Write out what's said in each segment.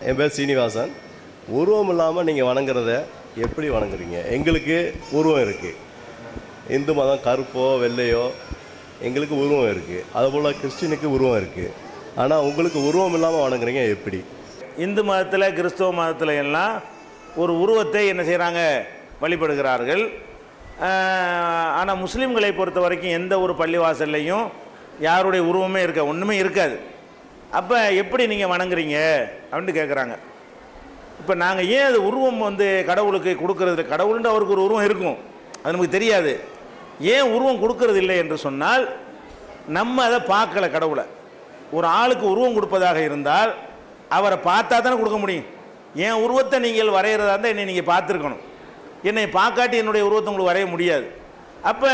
என் பேர் சீனிவாசன். உருவம் இல்லாமல் நீங்கள் வணங்குறத எப்படி வணங்குறீங்க? எங்களுக்கு உருவம் இருக்குது. இந்து மதம் கருப்போ வெள்ளையோ எங்களுக்கு உருவம் இருக்குது. அதுபோல் கிறிஸ்டினுக்கு உருவம் இருக்குது. ஆனால் உங்களுக்கு உருவம் இல்லாமல் வணங்குறீங்க எப்படி? இந்து மதத்தில் கிறிஸ்துவ மதத்தில் எல்லாம் ஒரு உருவத்தை என்ன செய்கிறாங்க, வழிபடுகிறார்கள். ஆனால் முஸ்லீம்களை பொறுத்த வரைக்கும் எந்த ஒரு பள்ளிவாசல்லையும் யாருடைய உருவமே ஒன்றுமே இருக்காது. அப்போ எப்படி நீங்கள் வணங்குறீங்க அப்படின்ட்டு கேட்குறாங்க. இப்போ நாங்கள் ஏன் அது உருவம் கடவுளுக்கு கொடுக்கறது? கடவுள்ன்ற அவருக்கு ஒரு உருவம் இருக்கும், அது நமக்கு தெரியாது. ஏன் உருவம் கொடுக்கறது இல்லை என்று சொன்னால், நம்ம அதை பார்க்கல. கடவுளை ஒரு ஆளுக்கு உருவம் கொடுப்பதாக இருந்தால் அவரை பார்த்தா தானே கொடுக்க முடியும். என் உருவத்தை நீங்கள் வரைகிறதா இருந்தால் என்னை நீங்கள் பார்த்துருக்கணும். என்னை பார்க்காட்டி என்னுடைய உருவத்தை உங்களுக்கு வரைய முடியாது. அப்போ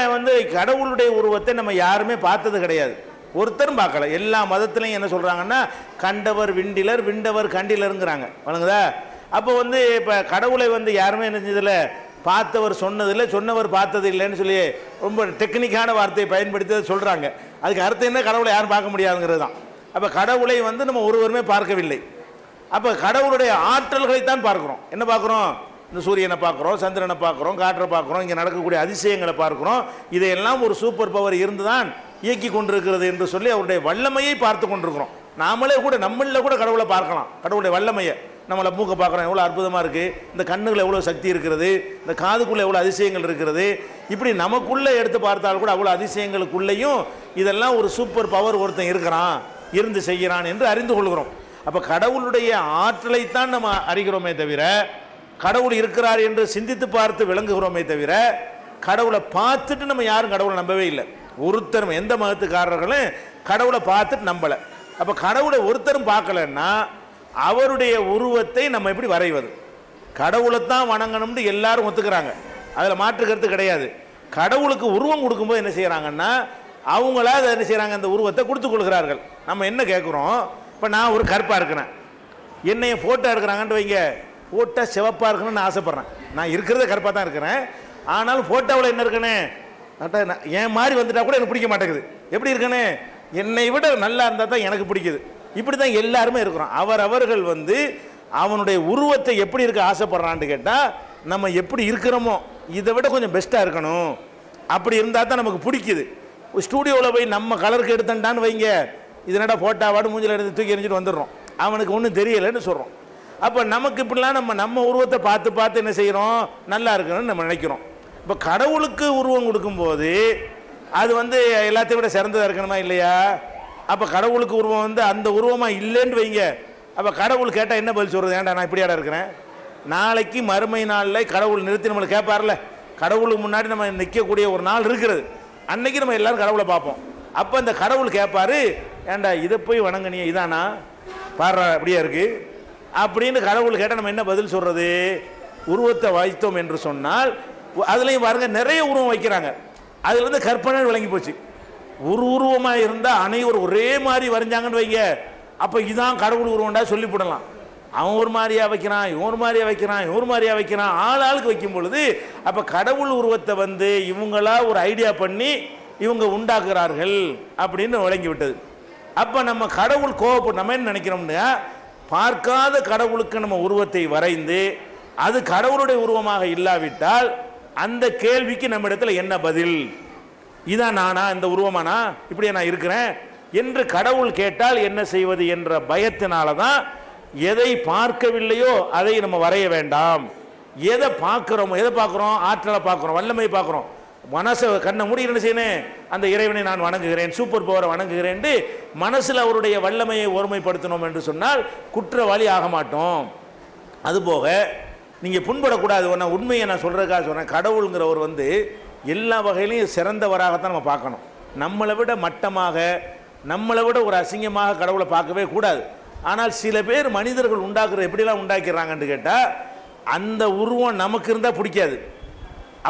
கடவுளுடைய உருவத்தை நம்ம யாருமே பார்த்தது கிடையாது, ஒருத்தரும் பார்க்கல. எல்லா மதத்துலையும் என்ன சொல்கிறாங்கன்னா, கண்டவர் விண்டிலர் விண்டவர் கண்டிலருங்கிறாங்க, வணங்குதா? அப்போ இப்போ கடவுளை யாருமே என்ன செஞ்சதில்லை, பார்த்தவர் சொன்னதில்லை, சொன்னவர் பார்த்தது இல்லைன்னு சொல்லி ரொம்ப டெக்னிக்கான வார்த்தையை பயன்படுத்தி சொல்கிறாங்க. அதுக்கு அர்த்தம் என்ன, கடவுளை யாரும் பார்க்க முடியாதுங்கிறது தான். அப்போ கடவுளை நம்ம ஒருவருமே பார்க்கவில்லை. அப்போ கடவுளுடைய ஆற்றல்களைத்தான் பார்க்குறோம். என்ன பார்க்குறோம்? இந்த சூரியனை பார்க்குறோம், சந்திரனை பார்க்குறோம், காற்றை பார்க்குறோம், இங்கே நடக்கக்கூடிய அதிசயங்களை பார்க்குறோம். இதையெல்லாம் ஒரு சூப்பர் பவர் இருந்து தான் இயக்கி கொண்டிருக்கிறது என்று சொல்லி அவருடைய வல்லமையை பார்த்து கொண்டிருக்கிறோம். நாமளே கூட நம்மளில் கூட கடவுளை பார்க்கலாம், கடவுளுடைய வல்லமையை. நம்மளை மூக்க பார்க்குறோம், எவ்வளோ அற்புதமாக இருக்குது, இந்த கண்ணுகள் எவ்வளோ சக்தி இருக்கிறது, இந்த காதுக்குள்ளே எவ்வளோ அதிசயங்கள் இருக்கிறது. இப்படி நமக்குள்ளே எடுத்து பார்த்தால் கூட அவ்வளோ அதிசயங்களுக்குள்ளேயும் இதெல்லாம் ஒரு சூப்பர் பவர் ஒருத்தன் இருக்கிறான், இருந்து செய்கிறான் என்று அறிந்து கொள்கிறோம். அப்போ கடவுளுடைய ஆற்றலைத்தான் நம்ம அறிகிறோமே தவிர, கடவுள் இருக்கிறார் என்று சிந்தித்து பார்த்து விளங்குகிறோமே தவிர, கடவுளை பார்த்துட்டு நம்ம யாரும் கடவுளை நம்பவே இல்லை. ஒருத்தரும், எந்த மதத்துக்காரர்களும் கடவுளை பார்த்துட்டு நம்பலை. அப்போ கடவுளை ஒருத்தரும் பார்க்கலன்னா அவருடைய உருவத்தை நம்ம எப்படி வரைவது? கடவுளைத்தான் வணங்கணும்னு எல்லாரும் ஒத்துக்கிறாங்க, அதில் மாற்று கருத்து கிடையாது. கடவுளுக்கு உருவம் கொடுக்கும்போது என்ன செய்கிறாங்கன்னா, அவங்களா அதை என்ன செய்கிறாங்க, அந்த உருவத்தை கொடுத்து கொள்கிறார்கள். நம்ம என்ன கேட்குறோம், இப்போ நான் ஒரு கருப்பாக இருக்கிறேன், என்னைய ஃபோட்டோ எடுக்கிறாங்கன்ட்டு வைங்க, ஃபோட்டோ சிவப்பாக இருக்கணும்னு ஆசைப்பட்றேன். நான் இருக்கிறத கருப்பாக தான் இருக்கிறேன், ஆனாலும் ஃபோட்டோவில் என்ன இருக்குன்னு என் மாதிரி வந்துட்டா கூட எனக்கு பிடிக்க மாட்டேங்குது. எப்படி இருக்குன்னு, என்னை விட நல்லா இருந்தால் தான் எனக்கு பிடிக்குது. இப்படி தான் எல்லாருமே இருக்கிறோம். அவர்கள் அவனுடைய உருவத்தை எப்படி இருக்க ஆசைப்படுறான்னு கேட்டால், நம்ம எப்படி இருக்கிறோமோ இதை விட கொஞ்சம் பெஸ்ட்டாக இருக்கணும், அப்படி இருந்தால் தான் நமக்கு பிடிக்குது. ஸ்டூடியோவில் போய் நம்ம கலருக்கு எடுத்துட்டான்னு வைங்க, இதனடா ஃபோட்டோவாடு மூஞ்சில் எடுத்து தூக்கி எறிஞ்சிட்டு வந்துடுறோம், அவனுக்கு ஒன்றும் தெரியலைன்னு சொல்கிறோம். அப்போ நமக்கு இப்படிலாம் நம்ம உருவத்தை பார்த்து பார்த்து என்ன செய்கிறோம், நல்லா இருக்கணும்னு நம்ம நினைக்கிறோம். இப்போ கடவுளுக்கு உருவம் கொடுக்கும்போது அது எல்லாத்தையும் விட சிறந்ததாக இருக்கணுமா இல்லையா? அப்போ கடவுளுக்கு உருவம் அந்த உருவமாக இல்லைன்னு வைங்க, அப்போ கடவுள் கேட்டால் என்ன பதில் சொல்கிறது? ஏன்டா நான் இப்படியாடா இருக்கிறேன்? நாளைக்கு மறுமை நாளில் கடவுள் நிறுத்தி நம்மளை கேட்பார்ல, கடவுளுக்கு முன்னாடி நம்ம நிற்கக்கூடிய ஒரு நாள் இருக்கிறது, அன்னைக்கு நம்ம எல்லாரும் கடவுளை பார்ப்போம். அப்போ அந்த கடவுள் கேட்பாரு, ஏன்டா இதை போய் வணங்கினிய, இதானா பாடுற அப்படியே இருக்குது அப்படின்னு கடவுள் கேட்டால் நம்ம என்ன பதில் சொல்கிறது? உருவத்தை வைத்தோம் என்று சொன்னால், அதுலேயும் பாருங்க நிறைய உருவம் வைக்கிறாங்க, அதுல கற்பனை விளங்கி போச்சு. ஒரு உருவமாக இருந்தால் அனைவரும் ஒரே மாதிரி வரைஞ்சாங்கன்னு வைங்க, அப்போ இதான் கடவுள் உருவம்டா சொல்லிவிடலாம். அவன் ஒரு மாதிரியா வைக்கிறான், இவன் ஒரு மாதிரியா வைக்கிறான், இவன் ஒரு மாதிரியா வைக்கிறான், ஆளுக்கு வைக்கும் பொழுது அப்போ கடவுள் உருவத்தை இவங்களா ஒரு ஐடியா பண்ணி இவங்க உண்டாக்குறார்கள் அப்படின்னு விளங்கி விட்டது. அப்போ நம்ம கடவுள் கோவப்பட்டு நம்ம என்ன நினைக்கிறோம்னா, பார்க்காத கடவுளுக்கு நம்ம உருவத்தை வரைந்து அது கடவுளுடைய உருவமாக இல்லாவிட்டால் அந்த கேள்விக்கு நம்ம இடத்துல என்ன பதில்? இதான் நானா, இந்த உருவமானா, இப்படியே நான் இருக்கிறேன் என்று கடவுள் கேட்டால் என்ன செய்வது என்ற பயத்தினால தான் எதை பார்க்கவில்லையோ அதை நம்ம வரைய வேண்டாம். எதை பார்க்குறோமோ, எதை பார்க்குறோம், ஆற்றலை பார்க்குறோம், வல்லமை பார்க்குறோம், மனசை கண்ணை மூடி என்ன செய்யணும், அந்த இறைவனை நான் வணங்குகிறேன், சூப்பர் பவரை வணங்குகிறேன், மனசில் அவருடைய வல்லமையை ஒருமைப்படுத்தணும் என்று சொன்னால் குற்றவாளி ஆக மாட்டோம். அதுபோக நீங்கள் புண்படக்கூடாது. நான் உண்மையை நான் சொல்கிறதுக்காக சொல்கிறேன், கடவுளுங்கிறவர் எல்லா வகையிலையும் சிறந்தவராகத்தான் நம்ம பார்க்கணும். நம்மளை விட மட்டமாக, நம்மளை விட ஒரு அசிங்கமாக கடவுளை பார்க்கவே கூடாது. ஆனால் சில பேர் மனிதர்கள் உண்டாக்குற எப்படிலாம் உண்டாக்கிறாங்கன்னு கேட்டால், அந்த உருவம் நமக்கு இருந்தால் பிடிக்காது,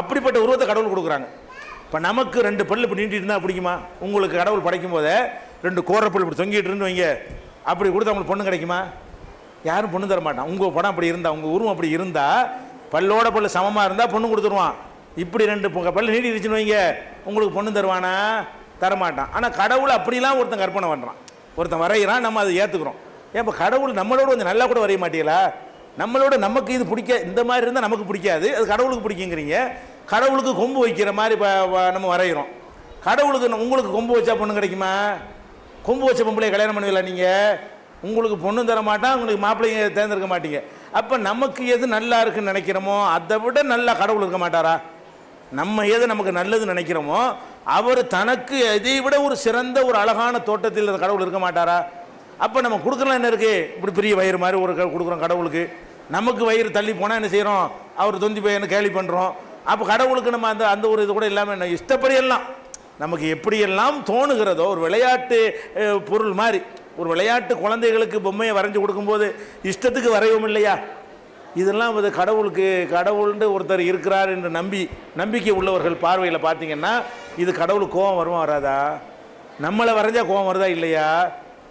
அப்படிப்பட்ட உருவத்தை கடவுள் கொடுக்குறாங்க. இப்போ நமக்கு 2 பல்லு இப்படி நீட்டிட்டு இருந்தால் பிடிக்குமா? உங்களுக்கு கடவுள் படைக்கும் போதே 2 கோரப்பல் இப்படி தொங்கிட்டு இருந்து வைங்க, அப்படி கொடுத்தா உங்களுக்கு பொண்ணு கிடைக்குமா? யாரும் பொண்ணு தர மாட்டான். உங்கள் படம் அப்படி இருந்தால், உங்கள் உருவம் அப்படி இருந்தால், பல்லோட பல்லு சமமாக இருந்தால் பொண்ணு கொடுத்துருவான். இப்படி 2 பல்லு நீட்டிடுச்சுன்னு வைங்க, உங்களுக்கு பொண்ணு தருவானா? தரமாட்டான். ஆனால் கடவுள் அப்படிலாம் ஒருத்தன் கற்பனை பண்ணுறான், ஒருத்தன் வரைகிறான், நம்ம அதை ஏற்றுக்கிறோம். ஏன் இப்போ கடவுள் நம்மளோட கொஞ்சம் நல்லா கூட வரைய மாட்டீங்களா? நம்மளோட நமக்கு இது பிடிக்க, இந்த மாதிரி இருந்தால் நமக்கு பிடிக்காது, அது கடவுளுக்கு பிடிக்குங்கிறீங்க. கடவுளுக்கு கொம்பு வைக்கிற மாதிரி நம்ம வரைகிறோம். கடவுளுக்கு உங்களுக்கு கொம்பு வச்சா பொண்ணு கிடைக்குமா? கொம்பு வச்ச பொம்பளையை கல்யாணம் பண்ணுவீங்களா நீங்கள்? உங்களுக்கு பொண்ணும் தர மாட்டான், உங்களுக்கு மாப்பிள்ளைங்க தேர்ந்தெடுக்க மாட்டீங்க. அப்போ நமக்கு எது நல்லா இருக்குன்னு நினைக்கிறோமோ அதை விட நல்லா கடவுள் இருக்க மாட்டாரா? நம்ம எது நமக்கு நல்லது நினைக்கிறோமோ அவர் தனக்கு இதை விட ஒரு சிறந்த ஒரு அழகான தோட்டத்தில் கடவுள் இருக்க மாட்டாரா? அப்போ நம்ம கொடுக்குறோம் என்ன இருக்குது? இப்படி பெரிய வயிறு மாதிரி ஒரு கொடுக்குறோம் கடவுளுக்கு. நமக்கு வயிறு தள்ளி போனால் என்ன செய்கிறோம்? அவர் தொந்தி போய் என்ன கேலி பண்ணுறோம். அப்போ கடவுளுக்கு நம்ம அந்த அந்த ஒரு இது கூட இல்லாமல் என்ன இஷ்டப்படியெல்லாம் நமக்கு எப்படியெல்லாம் தோணுகிறதோ, ஒரு விளையாட்டு பொருள் மாதிரி, ஒரு விளையாட்டு குழந்தைகளுக்கு பொம்மையை வரைஞ்சி கொடுக்கும்போது இஷ்டத்துக்கு வரையவும் இல்லையா? இதெல்லாம் வந்து கடவுளுக்கு, கடவுள்னு ஒருத்தர் இருக்கிறார் என்று நம்பிக்கை உள்ளவர்கள் பார்வையில் பார்த்தீங்கன்னா இது கடவுளுக்கு கோபம் வருமா வராதா? நம்மளை வரைஞ்சா கோபம் வருதா இல்லையா?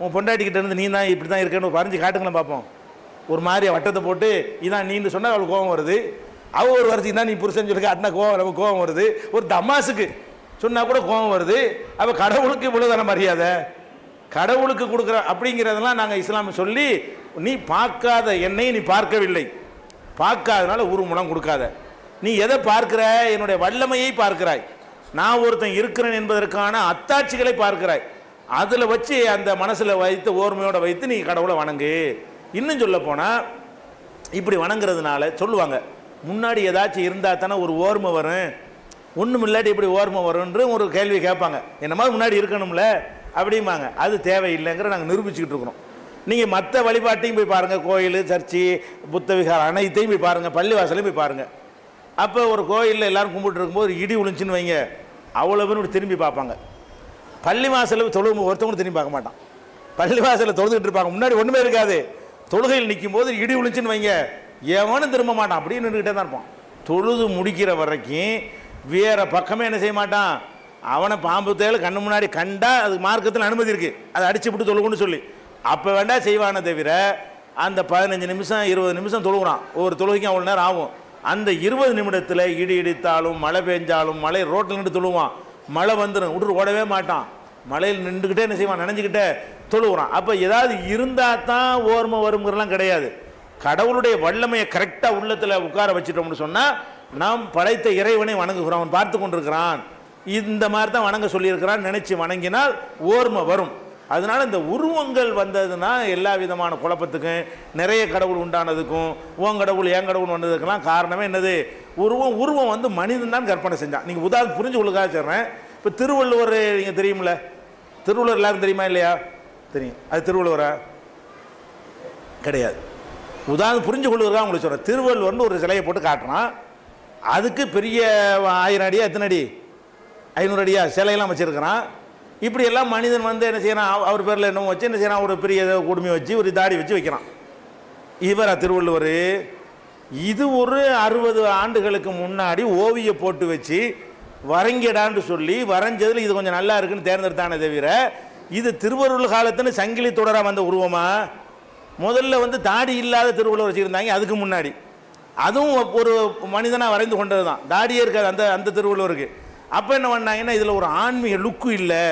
உன் பொண்டாட்டிக்கிட்ட இருந்து நீ தான் இப்படி தான் இருக்கேன்னு வரைஞ்சி காட்டுங்களேன் பார்ப்போம். ஒரு மாதிரி வட்டத்தை போட்டு இதான் நீன்னு சொன்னால் அவளுக்கு கோபம் வருது. அவள் ஒரு வரைச்சி தான் நீ புருஷன் சொல்லிக்க அட்னா நமக்கு கோபம் வருது. ஒரு தமாசுக்கு சொன்னால் கூட கோபம் வருது. அப்போ கடவுளுக்கு இவ்வளோதான மரியாதை? கடவுளுக்கு கொடுக்குற அப்படிங்கிறதெல்லாம் நாங்கள் இஸ்லாமை சொல்லி, நீ பார்க்காத என்னை நீ பார்க்கவில்லை, பார்க்காதனால உருமுலம் கொடுக்காத. நீ எதை பார்க்கிற? என்னுடைய வல்லமையை பார்க்கிறாய், நான் ஒருத்தன் இருக்கிறேன் என்பதற்கான அத்தாட்சிகளை பார்க்கிறாய். அதில் வச்சு அந்த மனசில் வைத்து ஓர்மையோடு வைத்து நீ கடவுளை வணங்கு. இன்னும் சொல்ல போனால் இப்படி வணங்குறதுனால சொல்லுவாங்க, முன்னாடி ஏதாச்சும் இருந்தால் தானே ஒரு ஓர்மை வரும், ஒன்றும் இல்லாட்டி இப்படி ஓர்மை வரும்ன்ற ஒரு கேள்வி கேட்பாங்க. என்ன மாதிரி முன்னாடி இருக்கணும்ல அப்படிம்பாங்க. அது தேவையில்லைங்கிற நாங்கள் நிரூபிச்சுக்கிட்டு இருக்கிறோம். நீங்கள் மற்ற வழிபாட்டையும் போய் பாருங்கள், கோயில், சர்ச்சு, புத்த விகாரம் அனைத்தையும் போய் பாருங்கள், பள்ளிவாசலையும் போய் பாருங்கள். அப்போ ஒரு கோயிலில் எல்லோரும் கும்பிட்டு இருக்கும்போது இடி விழுந்துச்சின்னு வைங்க, அவ்வளோ பேர் திரும்பி பார்ப்பாங்க. பள்ளிவாசலில் தொழுகும் ஒருத்தவங்க திரும்பி பார்க்க மாட்டான். பள்ளிவாசலில் தொழுதுகிட்டு இருப்பாங்க, முன்னாடி ஒன்றுமே இருக்காது. தொழுகையில் நிற்கும் போது இடி விழுந்துச்சின்னு வைங்க, எவனும் திரும்ப மாட்டான், அப்படியே நின்றுக்கிட்டே தான் இருப்பான். தொழுது முடிக்கிற வரைக்கும் வேற பக்கமே என்ன செய்ய மாட்டான். அவனை பாம்பு தேல் கண்ணு முன்னாடி கண்டா அது மார்க்கத்தில் அனுமதி இருக்குது, அதை அடிச்சு விட்டு தொழுகுன்னு சொல்லி அப்போ வேண்டா செய்வானே தவிர, அந்த 15 நிமிஷம் 20 நிமிஷம் தொழுகிறான், ஒரு தொழுகைக்கும் அவ்வளோ நேரம் ஆகும். அந்த 20 நிமிடத்தில் இடி இடித்தாலும் மழை பெஞ்சாலும், மழை ரோட்டில் நின்று தொழுவான், மழை வந்துடும் விட்டு ஓடவே மாட்டான், மழையில் நின்றுக்கிட்டே என்ன செய்வான், நினைஞ்சிக்கிட்டே தொழுகிறான். அப்போ ஏதாவது இருந்தால் தான் ஓர்மை வருங்கிறலாம் கிடையாது. கடவுளுடைய வல்லமையை கரெக்டாக உள்ளத்தில் உட்கார வச்சுட்டோம்னு சொன்னால் நாம் படைத்த இறைவனை வணங்குகிறோம், அவன் பார்த்து கொண்டிருக்கிறான், இந்த மாதிரி தான் வணங்க சொல்லியிருக்கிறான் நினைச்சு வணங்கினால் ஓர்மை வரும். அதனால இந்த உருவங்கள் வந்ததுன்னா எல்லா விதமான குழப்பத்துக்கும், நிறைய கடவுள் உண்டானதுக்கும், ஓன் கடவுள் ஏன் கடவுள் வந்ததுக்கெல்லாம் காரணமே என்னது? உருவம் வந்து மனிதன் தான் கற்பனை செஞ்சான். நீங்கள் உதாரணம் புரிஞ்சு கொள்ளுக்காக சொல்கிறேன். இப்போ திருவள்ளுவர் நீங்கள் தெரியுமில்ல, திருவள்ளுவர் எல்லாரும் தெரியுமா இல்லையா? தெரியும். அது திருவள்ளுவரா? கிடையாது. உதாரணம் புரிஞ்சு கொள்ளுறதா உங்களுக்கு சொல்கிறேன். திருவள்ளுவர்னு ஒரு சிலையை போட்டு காட்டுறான், அதுக்கு பெரிய 1000 அடியா எத்தனை அடி, 500 அடியா சிலையெல்லாம் வச்சுருக்கிறான். இப்படியெல்லாம் மனிதன் வந்து என்ன செய்யறான், அவர் பேரில் என்னமோ வச்சு என்ன செய்யறான், ஒரு பெரிய குடுமி வச்சு ஒரு தாடி வச்சு வைக்கிறான். இவரா திருவள்ளுவர்? இது ஒரு 60 ஆண்டுகளுக்கு முன்னாடி ஓவிய போட்டு வச்சு வரைங்கடான்னு சொல்லி வரைஞ்சதில் இது கொஞ்சம் நல்லா இருக்குன்னு தேர்ந்தெடுத்தானே தவிர, இது திருவள்ளுவர் காலத்துன்னு சங்கிலி தொடராக வந்த உருவமா? முதல்ல வந்து தாடி இல்லாத திருவள்ளுவர் வச்சுருந்தாங்க அதுக்கு முன்னாடி, அதுவும் ஒரு மனிதனாக வரைந்து கொண்டது தான், தாடியே இருக்காது அந்த அந்த திருவள்ளுவருக்கு. அப்போ என்ன பண்ணாங்கன்னா, இதில் ஒரு ஆன்மீக லுக்கு இல்லை,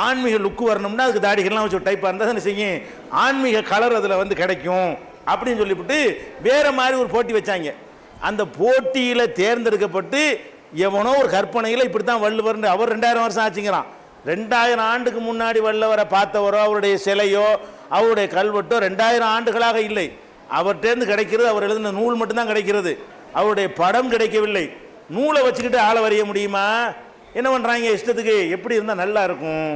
ஆன்மீக லுக்கு வரணும்னா அதுக்கு தாடிகள்லாம் வச்சு ஒரு டைப்பாக இருந்தால் என்ன செய்யும், ஆன்மீக கலர் அதில் வந்து கிடைக்கும் அப்படின்னு சொல்லிவிட்டு வேறு மாதிரி ஒரு போட்டி வச்சாங்க. அந்த போட்டியில் தேர்ந்தெடுக்கப்பட்டு எவனோ ஒரு கற்பனையில் இப்படி தான் வள்ளுவர்னு, அவர் 2000 வருஷம் ஆச்சுங்கிறான். 2000 ஆண்டுக்கு முன்னாடி வள்ளுவரை பார்த்தவரோ அவருடைய சிலையோ அவருடைய கல்வெட்டோ 2000 ஆண்டுகளாக இல்லை. அவர்கிட்டேருந்து கிடைக்கிறது அவர் எழுதின நூல் மட்டும்தான் கிடைக்கிறது, அவருடைய படம் கிடைக்கவில்லை. நூலை வச்சுக்கிட்டு ஆளை வரைய முடியுமா? என்ன பண்ணுறாங்க இஷ்டத்துக்கு, எப்படி இருந்தால் நல்லா இருக்கும்.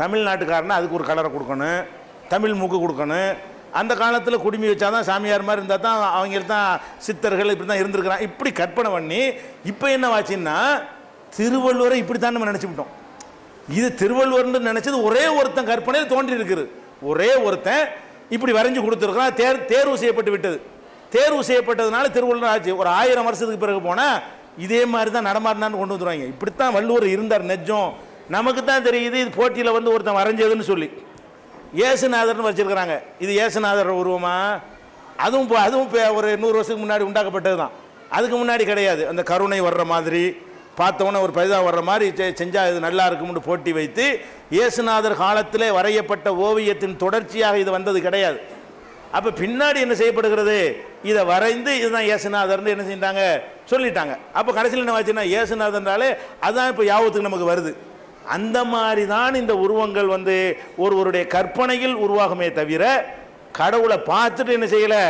தமிழ்நாட்டுக்காரனா அதுக்கு ஒரு கலரை கொடுக்கணும், தமிழ் மூக்கு கொடுக்கணும். அந்த காலத்தில் குடுமி வச்சா தான் சாமியார் மாதிரி இருந்தால் தான் அவங்க தான் சித்தர்கள் இப்படி தான் இருந்திருக்கிறான், இப்படி கற்பனை பண்ணி இப்போ என்ன வாச்சுன்னா திருவள்ளுவரை இப்படி தான் நம்ம நினச்சிவிட்டோம். இது திருவள்ளுவர்னு நினச்சது ஒரே ஒருத்தன் கற்பனையில் தோன்றி இருக்குது, ஒரே ஒருத்தன் இப்படி வரைஞ்சி கொடுத்துருக்குறான். தேர்வு செய்யப்பட்டு விட்டது. தேர்வு செய்யப்பட்டதுனால திருவள்ளுவர் ஆச்சு. ஒரு 1000 வருஷத்துக்கு பிறகு போனால் இதே மாதிரி தான் நடமாடினான்னு கொண்டு வந்துடுவாங்க. இப்படித்தான் வள்ளுவர் இருந்தார் நெஜம். நமக்கு தான் தெரியுது இது போட்டியில் வந்து ஒருத்தன் வரைஞ்சதுன்னு சொல்லி. ஏசுநாதர்னு வச்சிருக்கிறாங்க, இது ஏசுநாதர் உருவமா? அதுவும் ஒரு 100 வருஷத்துக்கு முன்னாடி உண்டாக்கப்பட்டது தான், அதுக்கு முன்னாடி கிடையாது. அந்த கருணை வர்ற மாதிரி பார்த்தவொன்னே ஒரு பரிதாபம் வர்ற மாதிரி செஞ்சால் இது நல்லா இருக்கும்னு போட்டி வைத்து இயேசுநாதர் காலத்தில் வரையப்பட்ட ஓவியத்தின் தொடர்ச்சியாக இது வந்தது கிடையாது. அப்போ பின்னாடி என்ன செய்யப்படுகிறது, இதை வரைந்து இதுதான் இயேசுநாதர்னு என்ன செஞ்சிட்டாங்க சொல்லிட்டாங்க. அப்போ கடைசியில் என்ன ஆச்சுன்னா இயேசுநாதர்னாலே அதுதான் இப்போ யாபத்துக்கு நமக்கு வருது. அந்த மாதிரி தான் இந்த உருவங்கள் ஒருவருடைய கற்பனையில் உருவாகுமே தவிர கடவுளை பார்த்துட்டு என்ன செய்யலை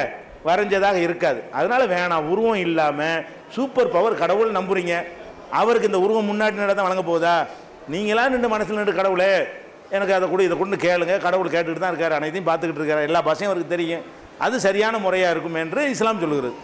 வரைஞ்சதாக இருக்காது. அதனால வேணாம், உருவம் இல்லாமல் சூப்பர் பவர் கடவுள் நம்புறீங்க, அவருக்கு இந்த உருவம் முன்னாடி நடந்தால் வழங்க போகுதா? நீங்களாம் நின்று மனசில் நின்று கடவுளே எனக்கு அதை கூட இதை கொண்டு கேளுங்க, கடவுள் கேட்டுக்கிட்டு தான் இருக்கார், அனைத்தையும் பார்த்துக்கிட்டு இருக்காரு, எல்லா பாஷையும் அவருக்கு தெரியும், அது சரியான முறையாக இருக்கும் என்று இஸ்லாம் சொல்லுகிறது.